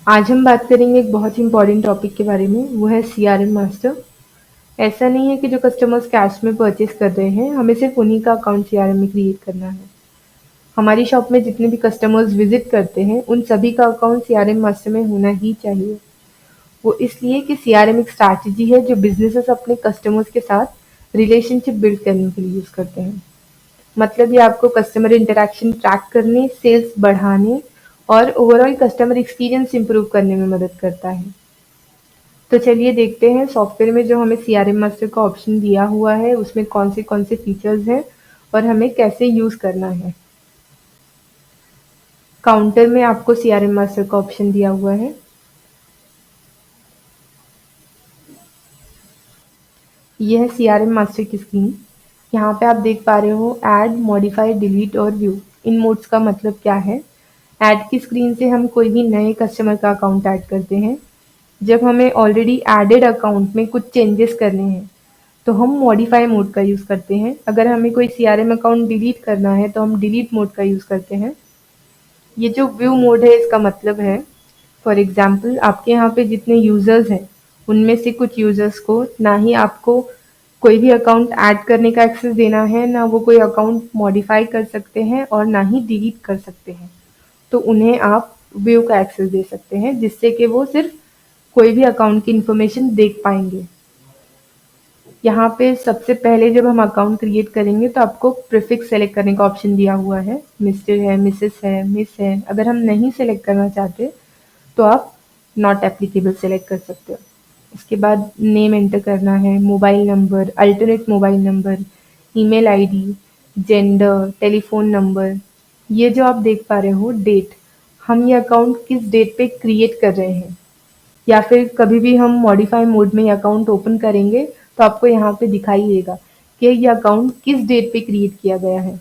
आज हम बात करेंगे एक बहुत ही इम्पोर्टेंट टॉपिक के बारे में, वो है सीआरएम मास्टर। ऐसा नहीं है कि जो कस्टमर्स कैश में परचेज कर रहे हैं, हमें सिर्फ उन्हीं का अकाउंट सीआरएम में क्रिएट करना है। हमारी शॉप में जितने भी कस्टमर्स विजिट करते हैं, उन सभी का अकाउंट सीआरएम मास्टर में होना ही चाहिए। वो इसलिए कि सीआरएम एक स्ट्रैटेजी है जो बिजनेसेस अपने कस्टमर्स के साथ रिलेशनशिप बिल्ड करने के लिए यूज करते हैं। मतलब ये आपको कस्टमर इंटरैक्शन ट्रैक करने, सेल्स बढ़ाने और ओवरऑल कस्टमर एक्सपीरियंस इंप्रूव करने में मदद करता है। तो चलिए देखते हैं सॉफ्टवेयर में जो हमें सीआरएम मास्टर का ऑप्शन दिया हुआ है उसमें कौन से फीचर्स हैं और हमें कैसे यूज करना है। काउंटर में आपको सीआरएम मास्टर का ऑप्शन दिया हुआ है। ये है सीआरएम मास्टर की स्क्रीन। यहाँ पे आप देख पा रहे हो ऐड, मॉडिफाई, डिलीट और व्यू। इन मोड्स का मतलब क्या है? ऐड की स्क्रीन से हम कोई भी नए कस्टमर का अकाउंट ऐड करते हैं। जब हमें ऑलरेडी एडेड अकाउंट में कुछ चेंजेस करने हैं तो हम मॉडिफाई मोड का यूज़ करते हैं। अगर हमें कोई सीआरएम अकाउंट डिलीट करना है तो हम डिलीट मोड का यूज़ करते हैं। ये जो व्यू मोड है इसका मतलब है, फॉर एग्जांपल आपके यहाँ पे जितने यूज़र्स हैं उनमें से कुछ यूज़र्स को ना ही आपको कोई भी अकाउंट ऐड करने का एक्सेस देना है, ना वो कोई अकाउंट मॉडिफाई कर सकते हैं और ना ही डिलीट कर सकते हैं। तो उन्हें आप व्यू का एक्सेस दे सकते हैं जिससे कि वो सिर्फ कोई भी अकाउंट की इन्फॉर्मेशन देख पाएंगे। यहाँ पे सबसे पहले जब हम अकाउंट क्रिएट करेंगे तो आपको प्रीफिक्स सेलेक्ट करने का ऑप्शन दिया हुआ है। मिस्टर है, मिसेस है, मिस है। अगर हम नहीं सेलेक्ट करना चाहते तो आप नॉट एप्लीकेबल सेलेक्ट कर सकते हो। इसके बाद नेम एंटर करना है, mobile number, alternate mobile number, email ID, gender, telephone number. ये जो आप देख पा रहे हो डेट, हम ये अकाउंट किस डेट पे क्रिएट कर रहे हैं, या फिर कभी भी हम मॉडिफाई मोड में ये अकाउंट ओपन करेंगे तो आपको यहाँ पे दिखाई देगा कि ये अकाउंट किस डेट पे क्रिएट किया गया है।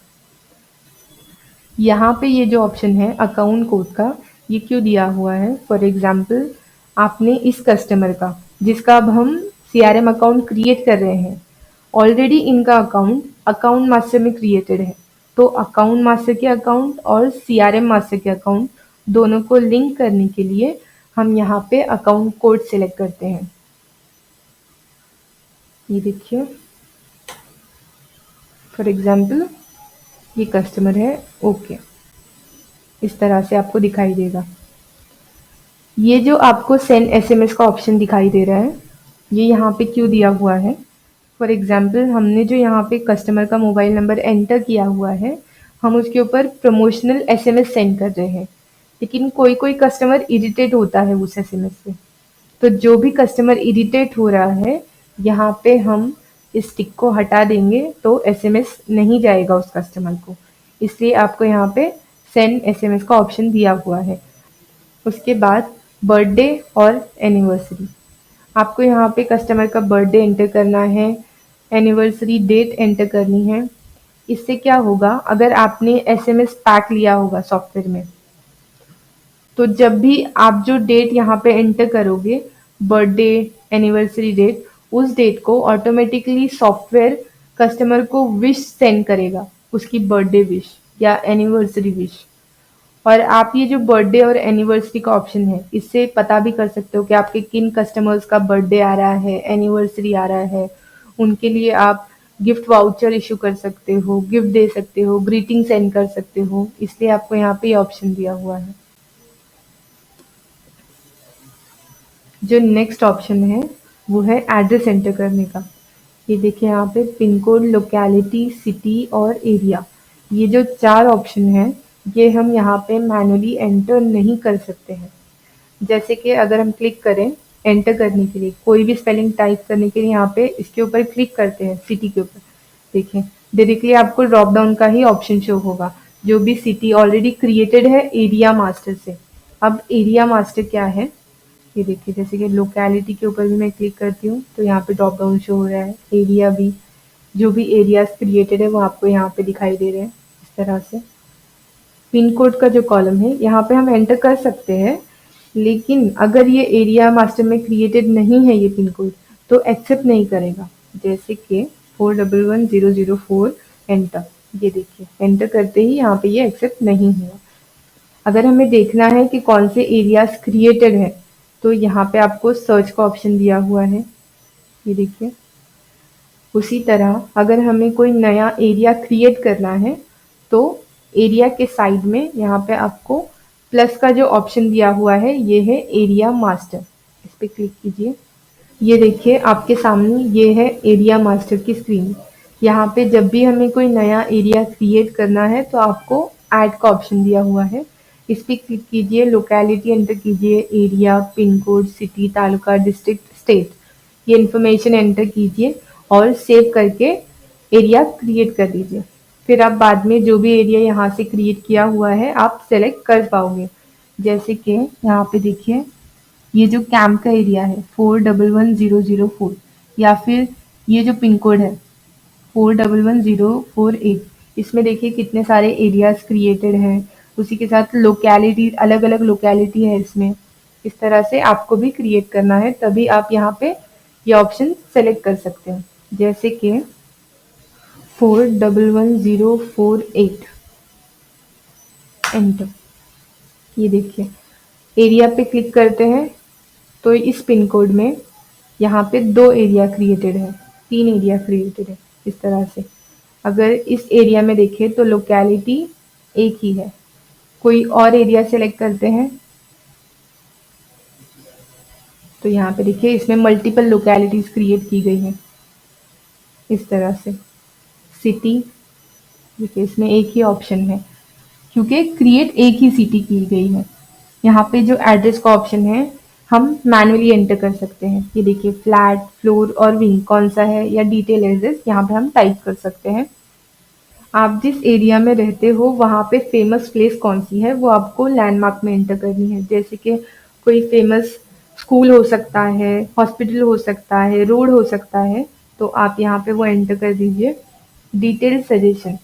यहाँ पे ये जो ऑप्शन है अकाउंट कोड का, ये क्यों दिया हुआ है? फॉर एग्जाम्पल आपने इस कस्टमर का, जिसका अब हम सीआरएम अकाउंट क्रिएट कर रहे हैं, ऑलरेडी इनका अकाउंट अकाउंट मास्टर में क्रिएटेड है। तो अकाउंट मास्टर के अकाउंट और सीआरएम मास्टर के अकाउंट दोनों को लिंक करने के लिए हम यहाँ पे अकाउंट कोड सेलेक्ट करते हैं। ये देखिए, फॉर एग्जाम्पल ये कस्टमर है, ओके, इस तरह से आपको दिखाई देगा। ये जो आपको सेंड एसएमएस का ऑप्शन दिखाई दे रहा है, ये यहाँ पे क्यों दिया हुआ है? फॉर एग्जाम्पल हमने जो यहाँ पे कस्टमर का मोबाइल नंबर एंटर किया हुआ है, हम उसके ऊपर प्रमोशनल एसएमएस सेंड कर रहे हैं, लेकिन कोई कोई कस्टमर इरिटेट होता है उस एसएमएस से। तो जो भी कस्टमर इरिटेट हो रहा है, यहाँ पे हम इस टिक को हटा देंगे तो एसएमएस नहीं जाएगा उस कस्टमर को। इसलिए आपको यहाँ पे सेंड एसएमएस का ऑप्शन दिया हुआ है। उसके बाद बर्थडे और एनिवर्सरी, आपको यहाँ पे कस्टमर का बर्थडे एंटर करना है, एनिवर्सरी डेट एंटर करनी है। इससे क्या होगा, अगर आपने एसएमएस पैक लिया होगा सॉफ्टवेयर में, तो जब भी आप जो डेट यहाँ पे एंटर करोगे, बर्थडे, एनिवर्सरी डेट, उस डेट को ऑटोमेटिकली सॉफ्टवेयर कस्टमर को विश सेंड करेगा, उसकी बर्थडे विश या एनिवर्सरी विश। और आप ये जो बर्थडे और एनिवर्सरी का ऑप्शन है, इससे पता भी कर सकते हो कि आपके किन कस्टमर्स का बर्थडे आ रहा है, एनिवर्सरी आ रहा है। उनके लिए आप गिफ्ट वाउचर इशू कर सकते हो, गिफ्ट दे सकते हो, ग्रीटिंग सेंड कर सकते हो। इसलिए आपको यहाँ पे ये ऑप्शन दिया हुआ है। जो नेक्स्ट ऑप्शन है वो है एड्रेस एंटर करने का। ये देखिए यहाँ पे पिन कोड, लोकेलिटी, सिटी और एरिया, ये जो 4 ऑप्शन हैं, ये हम यहाँ पे मैनुअली एंटर नहीं कर सकते हैं। जैसे कि अगर हम क्लिक करें एंटर करने के लिए, कोई भी स्पेलिंग टाइप करने के लिए यहाँ पे इसके ऊपर क्लिक करते हैं, सिटी के ऊपर, देखिए डायरेक्टली आपको ड्रॉप डाउन का ही ऑप्शन शो होगा। जो भी सिटी ऑलरेडी क्रिएटेड है एरिया मास्टर से। अब एरिया मास्टर क्या है, ये देखिए, जैसे कि लोकेलिटी के ऊपर भी मैं क्लिक करती हूँ तो यहाँ पे ड्रॉप डाउन शो हो रहा है। एरिया भी, जो भी एरियाज क्रिएटेड है वो आपको यहाँ पे दिखाई दे रहे हैं इस तरह से। पिन कोड का जो कॉलम है यहाँ पे हम एंटर कर सकते हैं, लेकिन अगर ये एरिया मास्टर में क्रिएटेड नहीं है ये पिन कोड तो एक्सेप्ट नहीं करेगा। जैसे कि 411004 एंटर, ये देखिए एंटर करते ही यहाँ पे ये एक्सेप्ट नहीं हुआ। अगर हमें देखना है कि कौन से एरियाज क्रिएटेड है, तो यहाँ पे आपको सर्च का ऑप्शन दिया हुआ है, ये देखिए। उसी तरह अगर हमें कोई नया एरिया क्रिएट करना है, तो एरिया के साइड में यहाँ पे आपको प्लस का जो ऑप्शन दिया हुआ है, ये है एरिया मास्टर। इस पे क्लिक कीजिए। ये देखिए आपके सामने ये है एरिया मास्टर की स्क्रीन। यहाँ पे जब भी हमें कोई नया एरिया क्रिएट करना है, तो आपको ऐड का ऑप्शन दिया हुआ है। इस पे क्लिक कीजिए, लोकेलिटी एंटर कीजिए, area, pin code, city, taluka, district, state, ये इन्फॉर्मेशन एंटर कीजिए और सेव करके एरिया क्रिएट कर दीजिए। फिर आप बाद में जो भी एरिया यहाँ से क्रिएट किया हुआ है, आप सेलेक्ट कर पाओगे। जैसे कि यहाँ पे देखिए, ये जो कैंप का एरिया है 411004, या फिर ये जो पिन कोड है 411048, इसमें देखिए कितने सारे एरियाज क्रिएटेड हैं। उसी के साथ लोकेलिटी, अलग अलग लोकेलिटी है इसमें। इस तरह से आपको भी क्रिएट करना है, तभी आप यहाँ पे ये ऑप्शन सेलेक्ट कर सकते हैं। जैसे कि 411048, एंटर। ये देखिए एरिया पे क्लिक करते हैं, तो इस पिन कोड में यहाँ पे 2 एरिया क्रिएटेड है, 3 एरिया क्रिएटेड है इस तरह से। अगर इस एरिया में देखें तो लोकेलिटी एक ही है। कोई और एरिया सेलेक्ट करते हैं, तो यहाँ पे देखिए इसमें मल्टीपल लोकेलिटीज क्रिएट की गई हैं इस तरह से। सिटी, देखिए इसमें एक ही ऑप्शन है क्योंकि क्रिएट एक ही सिटी की गई है। यहाँ पे जो एड्रेस का ऑप्शन है, हम मैन्युअली एंटर कर सकते हैं। ये देखिए फ्लैट, फ्लोर और विंग कौन सा है, या डिटेल एड्रेस यहाँ पे हम टाइप कर सकते हैं। आप जिस एरिया में रहते हो वहाँ पे फेमस प्लेस कौन सी है, वो आपको लैंडमार्क में एंटर करनी है। जैसे कि कोई फेमस स्कूल हो सकता है, हॉस्पिटल हो सकता है, रोड हो सकता है, तो आप यहाँ पे वो एंटर कर दीजिए। डिटेल सजेशन,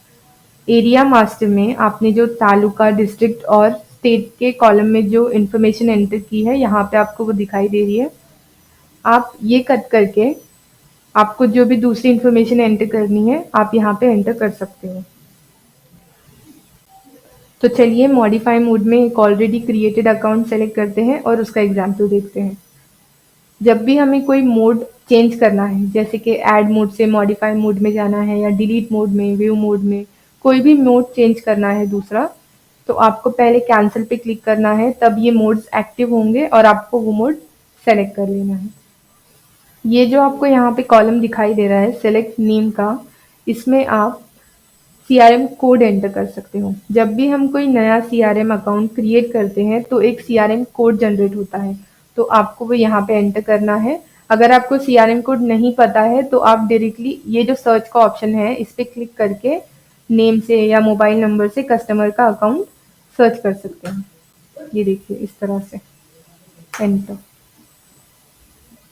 एरिया मास्टर में आपने जो तालुका, डिस्ट्रिक्ट और स्टेट के कॉलम में जो इन्फॉर्मेशन एंटर की है, यहाँ पे आपको वो दिखाई दे रही है। आप ये कट करके आपको जो भी दूसरी इन्फॉर्मेशन एंटर करनी है, आप यहाँ पे एंटर कर सकते हो। तो चलिए मॉडिफाई मोड में एक ऑलरेडी क्रिएटेड अकाउंट सेलेक्ट करते हैं और उसका एग्जाम्पल देखते हैं। जब भी हमें कोई मोड चेंज करना है, जैसे कि ऐड मोड से मॉडिफाई मोड में जाना है, या डिलीट मोड में, व्यू मोड में, कोई भी मोड चेंज करना है दूसरा, तो आपको पहले कैंसिल पे क्लिक करना है, तब ये मोड्स एक्टिव होंगे और आपको वो मोड सेलेक्ट कर लेना है। ये जो आपको यहाँ पे कॉलम दिखाई दे रहा है सेलेक्ट नेम का, इसमें आप सीआरएम कोड एंटर कर सकते हो। जब भी हम कोई नया सीआरएम अकाउंट क्रिएट करते हैं, तो एक सीआरएम कोड जनरेट होता है, तो आपको वो यहाँ पे एंटर करना है। अगर आपको सीआरएम कोड नहीं पता है, तो आप डायरेक्टली ये जो सर्च का ऑप्शन है, इस पे क्लिक करके नेम से या मोबाइल नंबर से कस्टमर का अकाउंट सर्च कर सकते हैं। ये देखिए इस तरह से, एंटर।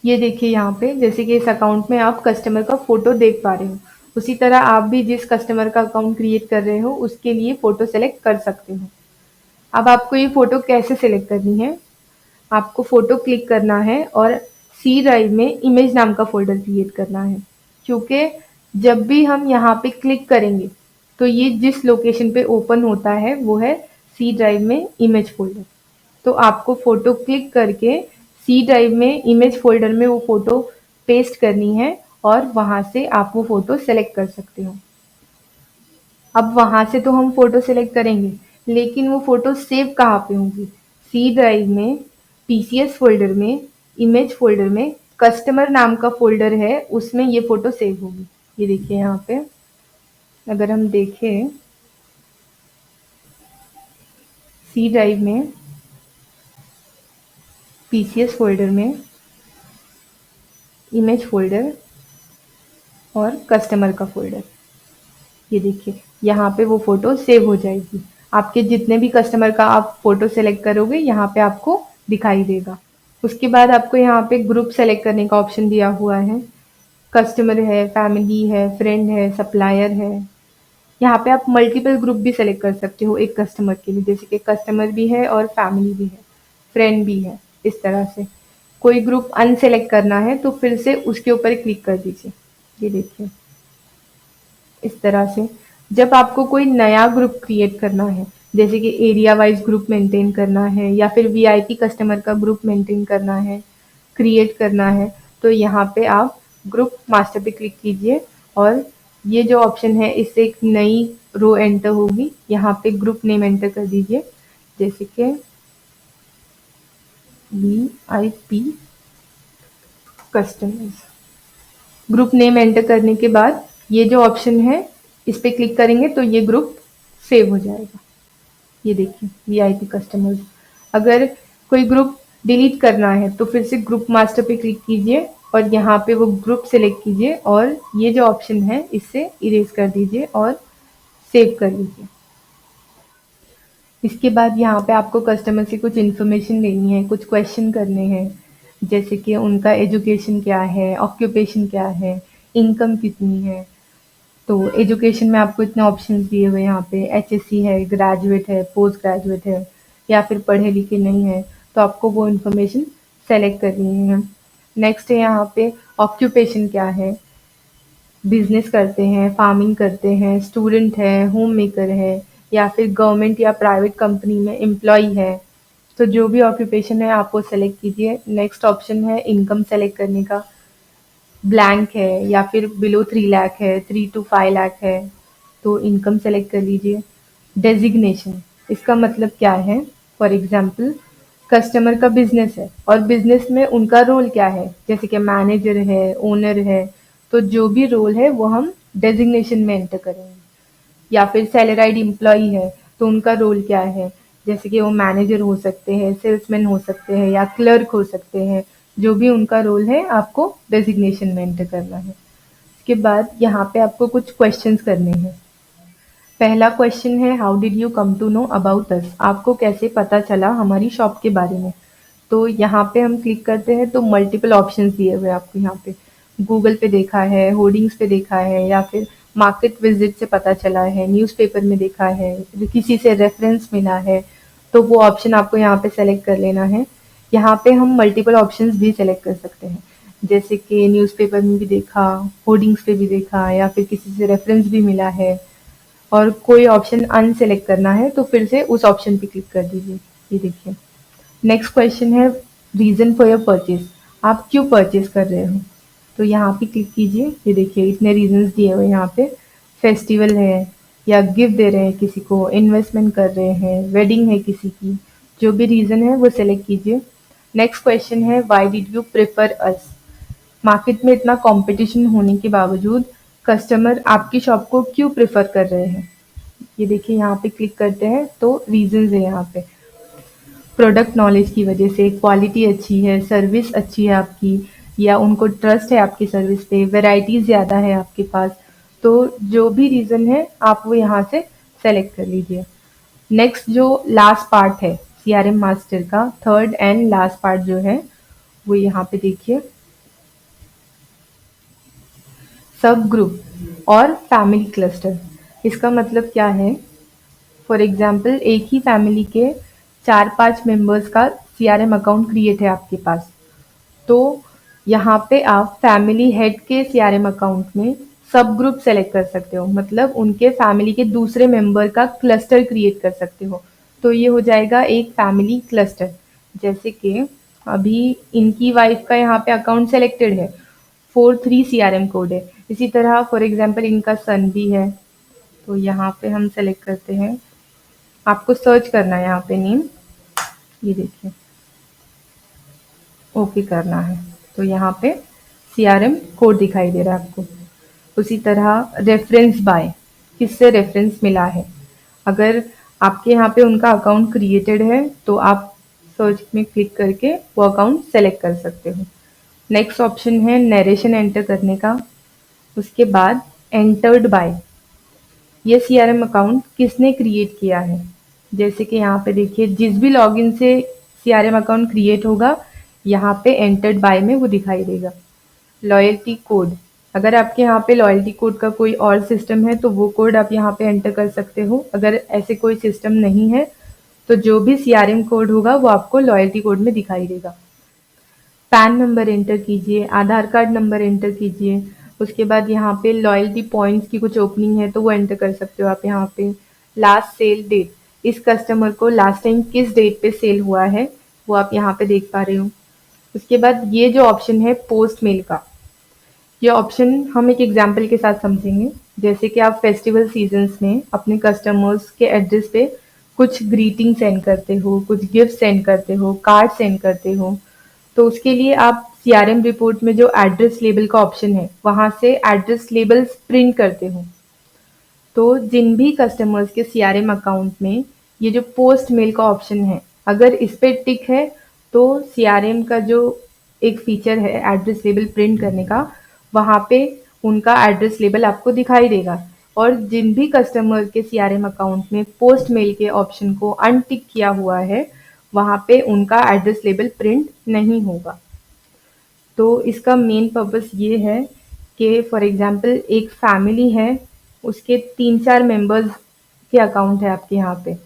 ये देखिए यहाँ पे जैसे कि इस अकाउंट में आप कस्टमर का फोटो देख पा रहे हो, उसी तरह आप भी जिस कस्टमर का अकाउंट क्रिएट कर रहे हो उसके लिए फोटो सेलेक्ट कर सकते हो। अब आपको ये फोटो कैसे सेलेक्ट करनी है, आपको फोटो क्लिक करना है और सी ड्राइव में इमेज नाम का फोल्डर क्रिएट करना है, क्योंकि जब भी हम यहाँ पे क्लिक करेंगे, तो ये जिस लोकेशन पे ओपन होता है वो है सी ड्राइव में इमेज फोल्डर। तो आपको फोटो क्लिक करके सी ड्राइव में इमेज फोल्डर में वो फोटो पेस्ट करनी है और वहां से आप वो फोटो सेलेक्ट कर सकते हो। अब वहां से तो हम फोटो सेलेक्ट करेंगे, लेकिन वो फोटो सेव कहाँ पे होंगी? सी ड्राइव में, पीसीएस फोल्डर में, इमेज फोल्डर में, कस्टमर नाम का फोल्डर है, उसमें ये फोटो सेव होगी। ये देखिए यहाँ पे अगर हम देखें सी ड्राइव में, पीसीएस फोल्डर में, इमेज फोल्डर और कस्टमर का फोल्डर, ये देखिए यहाँ पे वो फोटो सेव हो जाएगी। आपके जितने भी कस्टमर का आप फोटो सेलेक्ट करोगे, यहाँ पे आपको दिखाई देगा। उसके बाद आपको यहाँ पे ग्रुप सेलेक्ट करने का ऑप्शन दिया हुआ है। कस्टमर है, फैमिली है, फ्रेंड है, सप्लायर है। यहाँ पे आप मल्टीपल ग्रुप भी सेलेक्ट कर सकते हो एक कस्टमर के लिए, जैसे कि कस्टमर भी है और फैमिली भी है, फ्रेंड भी है, इस तरह से। कोई ग्रुप अनसेलेक्ट करना है तो फिर से उसके ऊपर क्लिक कर दीजिए। ये देखिए इस तरह से। जब आपको कोई नया ग्रुप क्रिएट करना है, जैसे कि एरिया वाइज ग्रुप मेंटेन करना है या फिर वीआईपी कस्टमर का ग्रुप मेंटेन करना है, क्रिएट करना है, तो यहाँ पे आप ग्रुप मास्टर पे क्लिक कीजिए और ये जो ऑप्शन है इससे एक नई रो एंटर होगी। यहाँ पे ग्रुप नेम एंटर कर दीजिए, जैसे कि VIP customers. Group name enter करने के बाद ये जो ऑप्शन है इस पे क्लिक करेंगे तो ये ग्रुप सेव हो जाएगा। ये देखिए वीआईपी कस्टमर्स। अगर कोई ग्रुप डिलीट करना है तो फिर से ग्रुप मास्टर पे क्लिक कीजिए और यहाँ पे वो ग्रुप सेलेक्ट कीजिए और ये जो ऑप्शन है इससे इरेज कर दीजिए और सेव कर लीजिए। इसके बाद यहाँ पे आपको कस्टमर से कुछ इन्फॉर्मेशन लेनी है, कुछ क्वेश्चन करने हैं, जैसे कि उनका एजुकेशन क्या है, ऑक्यूपेशन क्या है, इनकम कितनी है। तो एजुकेशन में आपको इतने ऑप्शंस दिए हुए हैं यहाँ पे, एचएससी है, ग्रेजुएट है, पोस्ट ग्रेजुएट है या फिर पढ़े लिखे नहीं है, तो आपको वो इन्फॉर्मेशन सेलेक्ट करनी है। नेक्स्ट है यहाँ पे ऑक्यूपेशन क्या है, बिजनेस करते हैं, फार्मिंग करते हैं, स्टूडेंट है, होम मेकर है या फिर गवर्नमेंट या प्राइवेट कंपनी में एम्प्लॉय है। तो जो भी ऑक्यूपेशन है आप वो सेलेक्ट कीजिए। नेक्स्ट ऑप्शन है इनकम सेलेक्ट करने का, ब्लैंक है या फिर बिलो 3 लाख है, 3 to 5 लाख है, तो इनकम सेलेक्ट कर लीजिए। डेजिग्नेशन, इसका मतलब क्या है, फॉर एग्जाम्पल कस्टमर का बिजनेस है और बिजनेस में उनका रोल क्या है, जैसे कि मैनेजर है, ओनर है, तो जो भी रोल है वो हम डेजिग्नेशन में एंटर करेंगे। या फिर सैलराइड एम्प्लॉई है तो उनका रोल क्या है, जैसे कि वो मैनेजर हो सकते हैं, सेल्समैन हो सकते हैं या क्लर्क हो सकते हैं। जो भी उनका रोल है आपको डेजिग्नेशन में एंटर करना है। इसके बाद यहाँ पे आपको कुछ क्वेश्चंस करने हैं। पहला क्वेश्चन है how did you come to know about us, आपको कैसे पता चला हमारी शॉप के बारे में। तो यहाँ पे हम क्लिक करते हैं तो मल्टीपल ऑप्शंस दिए हुए आपको यहाँ पे, गूगल पे देखा है, होर्डिंग्स पे देखा है या फिर मार्केट विजिट से पता चला है, न्यूज़पेपर में देखा है, किसी से रेफरेंस मिला है, तो वो ऑप्शन आपको यहाँ पे सेलेक्ट कर लेना है। यहाँ पे हम मल्टीपल ऑप्शंस भी सेलेक्ट कर सकते हैं, जैसे कि न्यूज़पेपर में भी देखा, होर्डिंग्स पे भी देखा या फिर किसी से रेफरेंस भी मिला है। और कोई ऑप्शन अनसेलेक्ट करना है तो फिर से उस ऑप्शन पे क्लिक कर दीजिए। ये देखिए नेक्स्ट क्वेश्चन है रीज़न फॉर योर परचेज, आप क्यों परचेज कर रहे हो, तो यहाँ पे क्लिक कीजिए। ये देखिए इतने रीजंस दिए हुए यहाँ पे, फेस्टिवल है या गिफ्ट दे रहे हैं किसी को, इन्वेस्टमेंट कर रहे हैं, वेडिंग है किसी की, जो भी रीज़न है वो सेलेक्ट कीजिए। नेक्स्ट क्वेश्चन है why did you prefer us, market में इतना कंपटीशन होने के बावजूद कस्टमर आपकी शॉप को क्यों प्रेफर कर रहे हैं। ये देखिए यहाँ पे क्लिक करते हैं तो रीजंस है यहाँ पे, प्रोडक्ट नॉलेज की वजह से, क्वालिटी अच्छी है, सर्विस अच्छी है आपकी, या उनको ट्रस्ट है आपकी सर्विस पे, वैरायटीज़ ज़्यादा है आपके पास। तो जो भी रीज़न है आप वो यहाँ से सेलेक्ट कर लीजिए। नेक्स्ट जो लास्ट पार्ट है सीआरएम मास्टर का, थर्ड एंड लास्ट पार्ट जो है वो यहाँ पे देखिए, सब ग्रुप और फैमिली क्लस्टर। इसका मतलब क्या है, फॉर एग्जाम्पल एक ही फैमिली के 4-5 मेंबर्स का सीआरएम अकाउंट क्रिएट है आपके पास, तो यहाँ पे आप फैमिली हेड के सीआरएम अकाउंट में सब ग्रुप सेलेक्ट कर सकते हो, मतलब उनके फैमिली के दूसरे मेंबर का क्लस्टर क्रिएट कर सकते हो। तो ये हो जाएगा एक फैमिली क्लस्टर। जैसे कि अभी इनकी वाइफ का यहाँ पे अकाउंट सेलेक्टेड है, 43 सीआरएम कोड है। इसी तरह फॉर एग्जांपल इनका सन भी है, तो यहाँ पे हम सेलेक्ट करते हैं, आपको सर्च करना है यहाँ पे नेम, ये देखिए ओके करना है, तो यहाँ पे सीआरएम कोड दिखाई दे रहा है आपको। उसी तरह रेफरेंस बाय, किससे रेफरेंस मिला है, अगर आपके यहाँ पे उनका अकाउंट क्रिएटेड है तो आप सर्च में क्लिक करके वो अकाउंट सेलेक्ट कर सकते हो। नेक्स्ट ऑप्शन है नरेशन एंटर करने का, उसके बाद एंटर्ड बाय, ये सीआरएम अकाउंट किसने क्रिएट किया है, जैसे कि यहाँ पे देखिए जिस भी लॉगिन से सीआरएम अकाउंट क्रिएट होगा यहाँ पे एंटर्ड बाय में वो दिखाई देगा। लॉयल्टी कोड, अगर आपके यहाँ पे लॉयल्टी कोड का कोई और सिस्टम है तो वो कोड आप यहाँ पे एंटर कर सकते हो, अगर ऐसे कोई सिस्टम नहीं है तो जो भी सीआरएम कोड होगा वो आपको लॉयल्टी कोड में दिखाई देगा। पैन नंबर एंटर कीजिए, आधार कार्ड नंबर एंटर कीजिए, उसके बाद यहाँ पे लॉयल्टी पॉइंट्स की कुछ ओपनिंग है तो वो एंटर कर सकते हो आप यहाँ पे। लास्ट सेल डेट, इस कस्टमर को लास्ट टाइम किस डेट पे सेल हुआ है वो आप यहाँ पे देख पा रहे हो। उसके बाद ये जो ऑप्शन है पोस्ट मेल का, ये ऑप्शन हम एक एग्जाम्पल के साथ समझेंगे। जैसे कि आप फेस्टिवल सीजन्स में अपने कस्टमर्स के एड्रेस पे कुछ ग्रीटिंग सेंड करते हो, कुछ गिफ्ट सेंड करते हो, कार्ड सेंड करते हो, तो उसके लिए आप सीआरएम रिपोर्ट में जो एड्रेस लेबल का ऑप्शन है वहां से एड्रेस लेबल्स प्रिंट करते हो। तो जिन भी कस्टमर्स के सीआरएम अकाउंट में ये जो पोस्ट मेल का ऑप्शन है, अगर इस पे टिक है तो सीआरएम का जो एक फीचर है एड्रेस लेबल प्रिंट करने का, वहां पे उनका एड्रेस लेबल आपको दिखाई देगा। और जिन भी कस्टमर के सीआरएम अकाउंट में पोस्ट मेल के ऑप्शन को अनटिक किया हुआ है, वहां पे उनका एड्रेस लेबल प्रिंट नहीं होगा। तो इसका मेन पर्पस ये है कि फॉर एग्जांपल एक फैमिली है, उसके 3-4 मेंबर्स के अकाउंट है आपके यहाँ पे,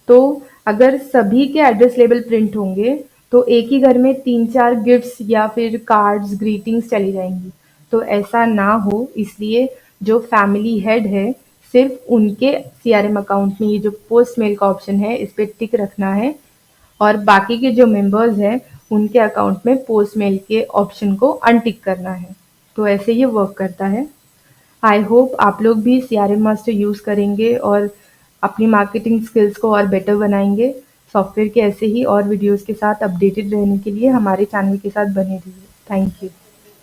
तो अगर सभी के एड्रेस लेबल प्रिंट होंगे तो एक ही घर में 3-4 गिफ्ट्स या फिर कार्ड्स ग्रीटिंग्स चली जाएंगी। तो ऐसा ना हो, इसलिए जो फैमिली हेड है सिर्फ उनके सीआरएम अकाउंट में ये जो पोस्ट मेल का ऑप्शन है इस पे टिक रखना है, और बाकी के जो मेंबर्स हैं उनके अकाउंट में पोस्ट मेल के ऑप्शन को अनटिक करना है। तो ऐसे ये वर्क करता है। आई होप आप लोग भी सीआरएम मास्टर यूज़ करेंगे और अपनी मार्केटिंग स्किल्स को और बेटर बनाएंगे। सॉफ्टवेयर के ऐसे ही और वीडियोस के साथ अपडेटेड रहने के लिए हमारे चैनल के साथ बने रहिए। Thank you.